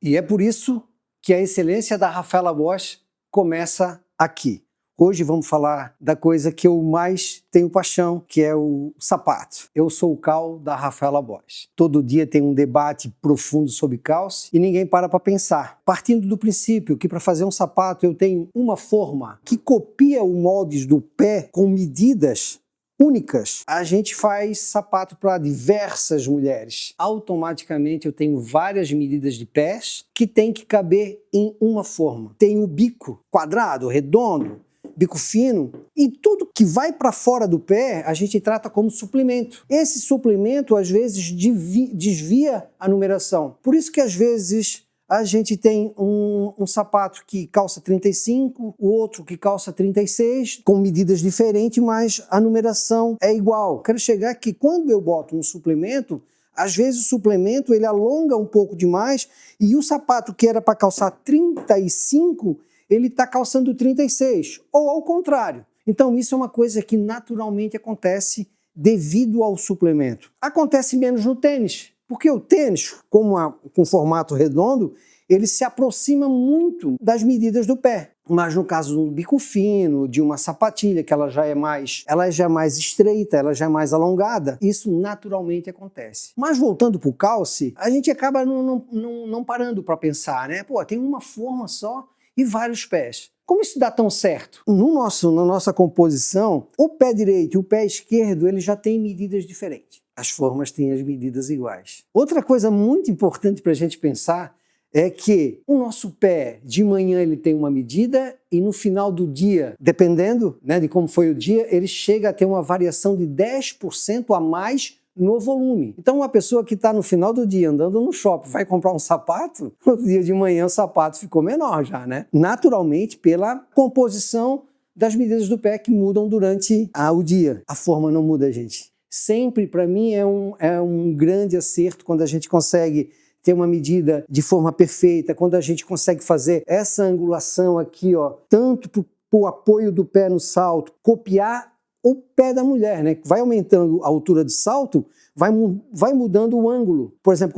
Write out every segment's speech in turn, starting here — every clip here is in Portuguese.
E é por isso que a excelência da Rafaela Bosch começa aqui. Hoje vamos falar da coisa que eu mais tenho paixão, que é o sapato. Eu sou o cal da Rafaela Bosch. Todo dia tem um debate profundo sobre calce e ninguém para pensar. Partindo do princípio que para fazer um sapato eu tenho uma forma que copia os moldes do pé com medidas únicas, a gente faz sapato para diversas mulheres. Automaticamente eu tenho várias medidas de pés que tem que caber em uma forma. Tem o bico quadrado, redondo, bico fino, e tudo que vai para fora do pé a gente trata como suplemento. Esse suplemento às vezes desvia a numeração. Por isso que às vezes a gente tem um sapato que calça 35, o outro que calça 36, com medidas diferentes, mas a numeração é igual. Quero chegar que quando eu boto um suplemento, às vezes o suplemento ele alonga um pouco demais e o sapato que era para calçar 35, ele está calçando 36, ou ao contrário. Então isso é uma coisa que naturalmente acontece devido ao suplemento. Acontece menos no tênis, porque o tênis, com formato redondo, ele se aproxima muito das medidas do pé. Mas no caso do bico fino, de uma sapatilha, que ela já é mais estreita, ela já é mais alongada, isso naturalmente acontece. Mas voltando para o calce, a gente acaba não parando para pensar, né? Pô, tem uma forma só e vários pés. Como isso dá tão certo? Na nossa composição, o pé direito e o pé esquerdo, ele já tem medidas diferentes. As formas têm as medidas iguais. Outra coisa muito importante para a gente pensar é que o nosso pé, de manhã ele tem uma medida e no final do dia, dependendo, né, de como foi o dia, ele chega a ter uma variação de 10% a mais no volume. Então uma pessoa que está no final do dia andando no shopping vai comprar um sapato, no dia de manhã o sapato ficou menor já, né? Naturalmente pela composição das medidas do pé que mudam durante o dia. A forma não muda, gente. Sempre, para mim, é um grande acerto quando a gente consegue ter uma medida de forma perfeita, quando a gente consegue fazer essa angulação aqui, ó, tanto para o apoio do pé no salto, copiar o pé da mulher, né? Vai aumentando a altura de salto, vai mudando o ângulo. Por exemplo,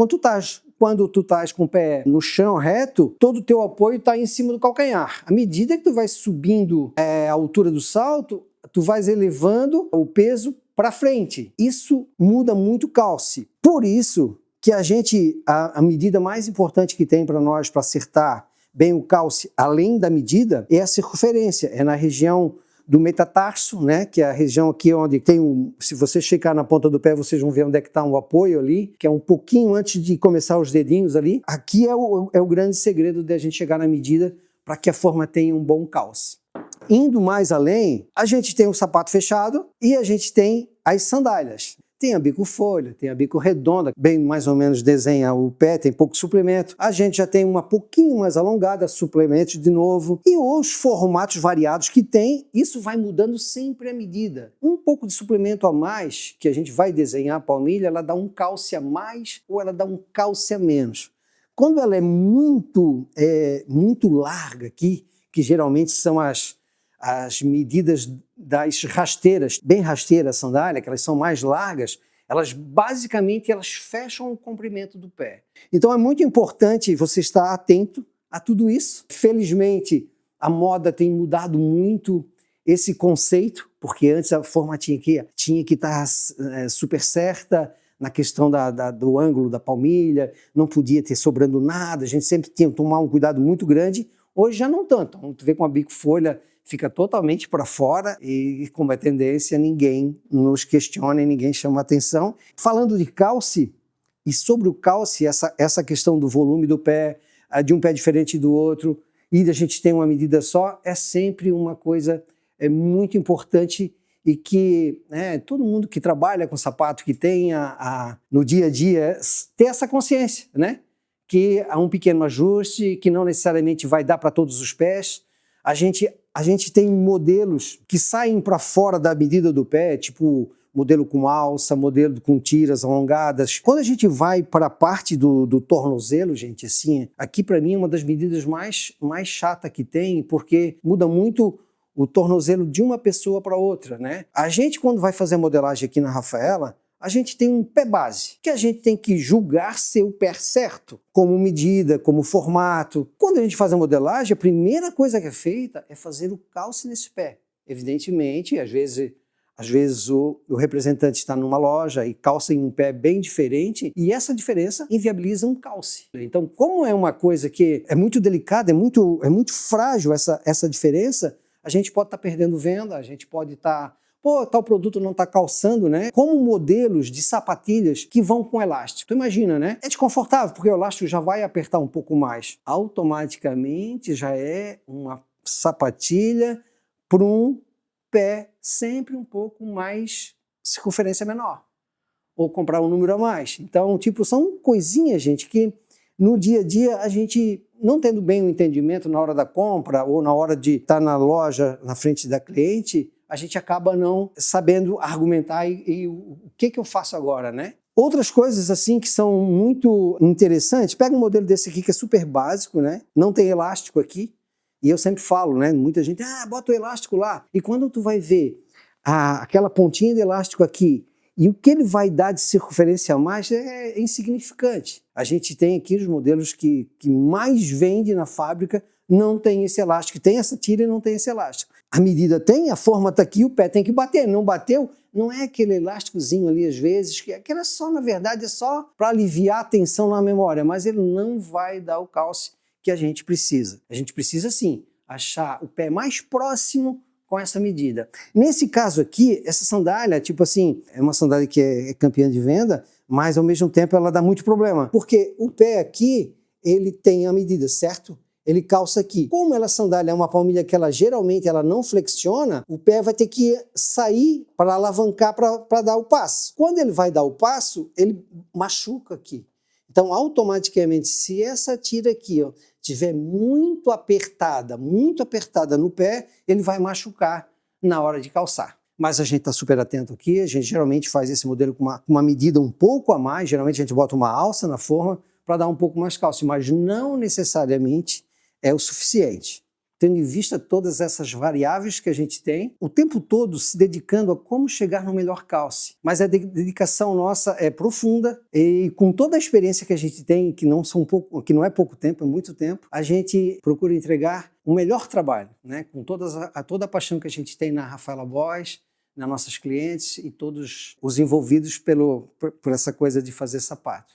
quando tu estás com o pé no chão reto, todo o teu apoio está em cima do calcanhar. À medida que tu vai subindo a altura do salto, tu vais elevando o peso para frente. Isso muda muito o calce. Por isso que a medida mais importante que tem para nós para acertar bem o calce, além da medida, é a circunferência. É na região do metatarso, né, que é a região aqui onde tem se você checar na ponta do pé, vocês vão ver onde é que está um apoio ali, que é um pouquinho antes de começar os dedinhos ali. Aqui é o grande segredo de a gente chegar na medida para que a forma tenha um bom calce. Indo mais além, a gente tem o sapato fechado e a gente tem as sandálias. Tem a bico folha, tem a bico redonda, bem mais ou menos desenha o pé, tem pouco suplemento. A gente já tem uma pouquinho mais alongada, suplementos de novo. E os formatos variados que tem, isso vai mudando sempre a medida. Um pouco de suplemento a mais, que a gente vai desenhar a palmilha, ela dá um calce a mais ou ela dá um calce a menos. Quando ela é muito larga aqui, que geralmente são as medidas das rasteiras, bem rasteira a sandália, que elas são mais largas, elas basicamente fecham o comprimento do pé. Então é muito importante você estar atento a tudo isso. Felizmente a moda tem mudado muito esse conceito, porque antes a forma tinha que estar super certa na questão do ângulo da palmilha, não podia ter sobrando nada, a gente sempre tinha que tomar um cuidado muito grande. Hoje já não tanto. Tu vê com a bico folha fica totalmente para fora e, como é tendência, ninguém nos questiona e ninguém chama atenção. Falando de calce, e sobre o calce, essa questão do volume do pé, de um pé diferente do outro, e a gente tem uma medida só, é sempre uma coisa muito importante e que todo mundo que trabalha com sapato, que tem no dia a dia, ter essa consciência, né? Que há um pequeno ajuste, que não necessariamente vai dar para todos os pés. A gente tem modelos que saem para fora da medida do pé, tipo modelo com alça, modelo com tiras alongadas. Quando a gente vai para a parte do tornozelo, gente, assim, aqui para mim é uma das medidas mais chata que tem, porque muda muito o tornozelo de uma pessoa para outra, né? A gente, quando vai fazer a modelagem aqui na Rafaela, a gente tem um pé base, que a gente tem que julgar ser o pé certo, como medida, como formato. Quando a gente faz a modelagem, a primeira coisa que é feita é fazer o calce nesse pé. Evidentemente, às vezes o representante está numa loja e calça em um pé bem diferente e essa diferença inviabiliza um calce. Então, como é uma coisa que é muito delicada, é muito frágil essa diferença, a gente pode estar perdendo venda, a gente pode estar... tal produto não está calçando, né? Como modelos de sapatilhas que vão com elástico. Tu imagina, né? É desconfortável, porque o elástico já vai apertar um pouco mais. Automaticamente já é uma sapatilha para um pé sempre um pouco mais circunferência menor. Ou comprar um número a mais. Então, são coisinhas, gente, que no dia a dia a gente, não tendo bem o entendimento na hora da compra ou na hora de estar na loja, na frente da cliente, a gente acaba não sabendo argumentar e o que eu faço agora, né? Outras coisas assim que são muito interessantes, pega um modelo desse aqui que é super básico, né? Não tem elástico aqui, e eu sempre falo, né? Muita gente, bota o elástico lá. E quando tu vai ver aquela pontinha de elástico aqui, e o que ele vai dar de circunferência a mais é insignificante. A gente tem aqui os modelos que mais vende na fábrica, não tem esse elástico, tem essa tira e não tem esse elástico. A medida tem, a forma está aqui, o pé tem que bater. Não bateu, não é aquele elásticozinho ali às vezes, que era só, na verdade, é só para aliviar a tensão na memória, mas ele não vai dar o calce que a gente precisa. A gente precisa sim achar o pé mais próximo com essa medida. Nesse caso aqui, essa sandália, é uma sandália que é campeã de venda, mas ao mesmo tempo ela dá muito problema, porque o pé aqui, ele tem a medida, certo? Ele calça aqui. Como ela sandália é uma palmilha que geralmente não flexiona, o pé vai ter que sair para alavancar para dar o passo. Quando ele vai dar o passo, ele machuca aqui. Então, automaticamente, se essa tira aqui tiver muito apertada no pé, ele vai machucar na hora de calçar. Mas a gente está super atento aqui, a gente geralmente faz esse modelo com uma medida um pouco a mais, geralmente a gente bota uma alça na forma para dar um pouco mais calço, mas não necessariamente é o suficiente. Tendo em vista todas essas variáveis que a gente tem, o tempo todo se dedicando a como chegar no melhor calce. Mas a dedicação nossa é profunda e com toda a experiência que a gente tem, que não é pouco tempo, é muito tempo, a gente procura entregar o melhor trabalho, né? Com toda a paixão que a gente tem na Rafaela Boys, nas nossas clientes e todos os envolvidos por essa coisa de fazer sapato.